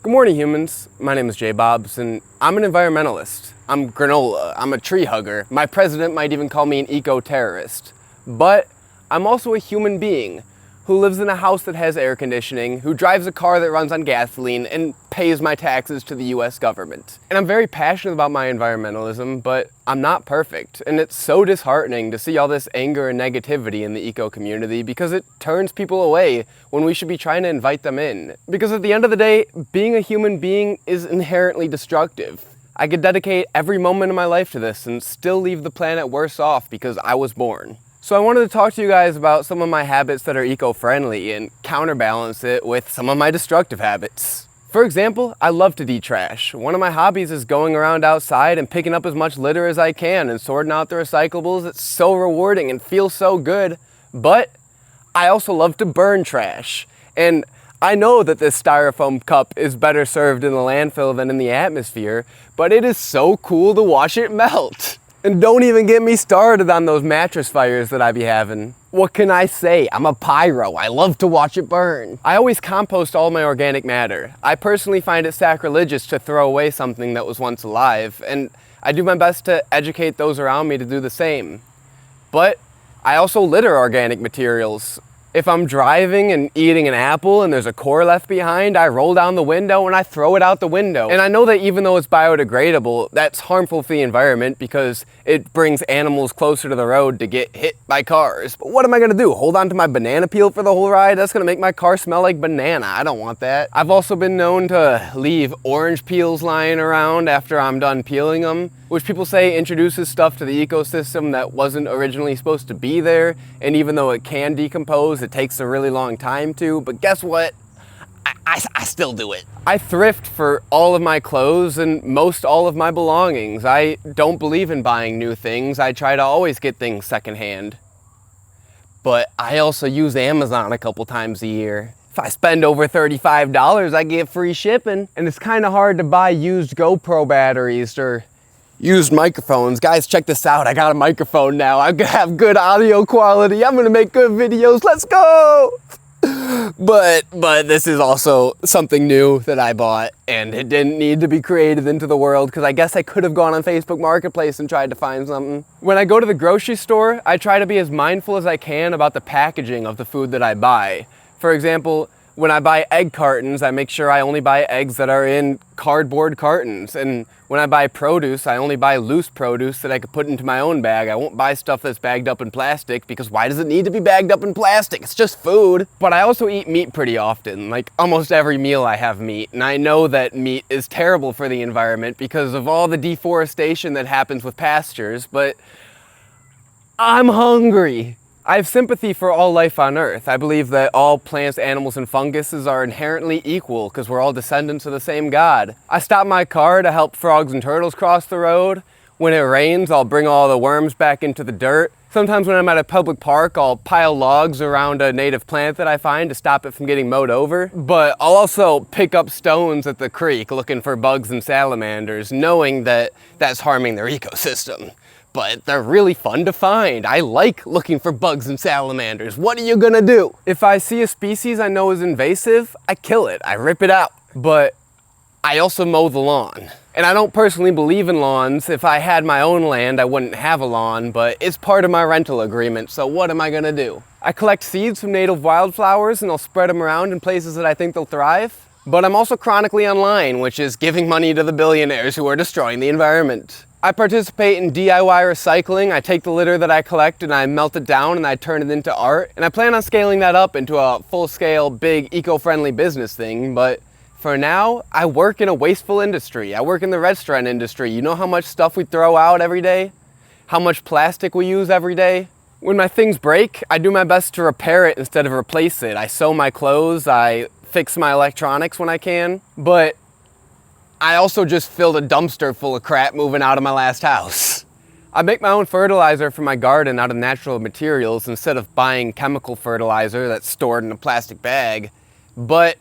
Good morning, humans. My name is J.bobs, and I'm an environmentalist. I'm granola. I'm a tree hugger. My president might even call me an eco-terrorist. But I'm also a human being who lives in a house that has air conditioning, who drives a car that runs on gasoline, and pays my taxes to the US government. And I'm very passionate about my environmentalism, but I'm not perfect. And it's so disheartening to see all this anger and negativity in the eco community because it turns people away when we should be trying to invite them in. Because at the end of the day, being a human being is inherently destructive. I could dedicate every moment of my life to this and still leave the planet worse off because I was born. So I wanted to talk to you guys about some of my habits that are eco-friendly and counterbalance it with some of my destructive habits. For example, I love to de-trash. One of my hobbies is going around outside and picking up as much litter as I can and sorting out the recyclables. It's so rewarding and feels so good. But I also love to burn trash. And I know that this styrofoam cup is better served in the landfill than in the atmosphere, but it is so cool to watch it melt. And don't even get me started on those mattress fires that I be having. What can I say? I'm a pyro. I love to watch it burn. I always compost all my organic matter. I personally find it sacrilegious to throw away something that was once alive, and I do my best to educate those around me to do the same. But I also litter organic materials. If I'm driving and eating an apple and there's a core left behind, I roll down the window and I throw it out the window. And I know that even though it's biodegradable, that's harmful for the environment because it brings animals closer to the road to get hit by cars. But what am I gonna do? Hold on to my banana peel for the whole ride? That's gonna make my car smell like banana. I don't want that. I've also been known to leave orange peels lying around after I'm done peeling them, which people say introduces stuff to the ecosystem that wasn't originally supposed to be there. And even though it can decompose, it takes a really long time to. But guess what? I still do it. I thrift for all of my clothes and most all of my belongings. I don't believe in buying new things. I try to always get things secondhand. But I also use Amazon a couple times a year. If I spend over $35, I get free shipping. And it's kind of hard to buy used GoPro batteries or used microphones. Guys, check this out. I got a microphone now. I have good audio quality. I'm gonna make good videos. Let's go! But this is also something new that I bought, and it didn't need to be created into the world because I guess I could have gone on Facebook Marketplace and tried to find something. When I go to the grocery store, I try to be as mindful as I can about the packaging of the food that I buy. For example, when I buy egg cartons, I make sure I only buy eggs that are in cardboard cartons. And when I buy produce, I only buy loose produce that I could put into my own bag. I won't buy stuff that's bagged up in plastic because why does it need to be bagged up in plastic? It's just food. But I also eat meat pretty often. Like almost every meal I have meat. And I know that meat is terrible for the environment because of all the deforestation that happens with pastures, but I'm hungry. I have sympathy for all life on Earth. I believe that all plants, animals, and funguses are inherently equal because we're all descendants of the same God. I stop my car to help frogs and turtles cross the road. When it rains, I'll bring all the worms back into the dirt. Sometimes when I'm at a public park, I'll pile logs around a native plant that I find to stop it from getting mowed over. But I'll also pick up stones at the creek looking for bugs and salamanders, knowing that that's harming their ecosystem. But they're really fun to find. I like looking for bugs and salamanders. What are you gonna do? If I see a species I know is invasive, I kill it, I rip it out. But I also mow the lawn. And I don't personally believe in lawns. If I had my own land, I wouldn't have a lawn, but it's part of my rental agreement, so what am I gonna do? I collect seeds from native wildflowers and I'll spread them around in places that I think they'll thrive. But I'm also chronically online, which is giving money to the billionaires who are destroying the environment. I participate in DIY recycling. I take the litter that I collect and I melt it down and I turn it into art. And I plan on scaling that up into a full-scale, big, eco-friendly business thing. But for now, I work in a wasteful industry. I work in the restaurant industry. You know how much stuff we throw out every day? How much plastic we use every day? When my things break, I do my best to repair it instead of replace it. I sew my clothes, I fix my electronics when I can. But I also just filled a dumpster full of crap moving out of my last house. I make my own fertilizer for my garden out of natural materials instead of buying chemical fertilizer that's stored in a plastic bag. But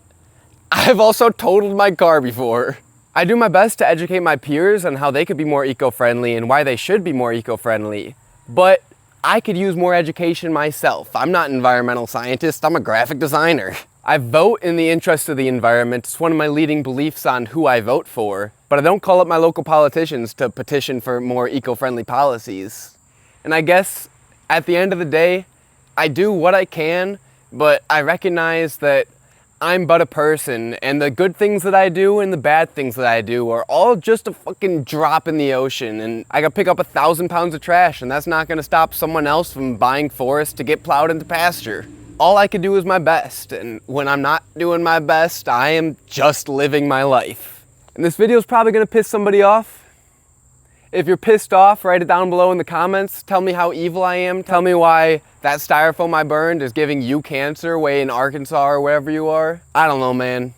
I've also totaled my car before. I do my best to educate my peers on how they could be more eco-friendly and why they should be more eco-friendly. But I could use more education myself. I'm not an environmental scientist, I'm a graphic designer. I vote in the interest of the environment. It's one of my leading beliefs on who I vote for, but I don't call up my local politicians to petition for more eco-friendly policies. And I guess at the end of the day, I do what I can, but I recognize that I'm but a person, and the good things that I do and the bad things that I do are all just a fucking drop in the ocean, and I could pick up 1,000 pounds of trash, and that's not gonna stop someone else from buying forests to get plowed into pasture. All I can do is my best, and when I'm not doing my best, I am just living my life. And this video is probably gonna piss somebody off. If you're pissed off, write it down below in the comments. Tell me how evil I am. Tell me why that styrofoam I burned is giving you cancer way in Arkansas or wherever you are. I don't know, man.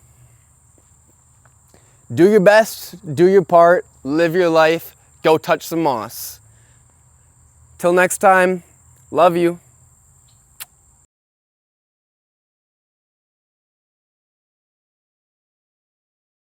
Do your best, do your part, live your life, go touch some moss. Till next time, love you.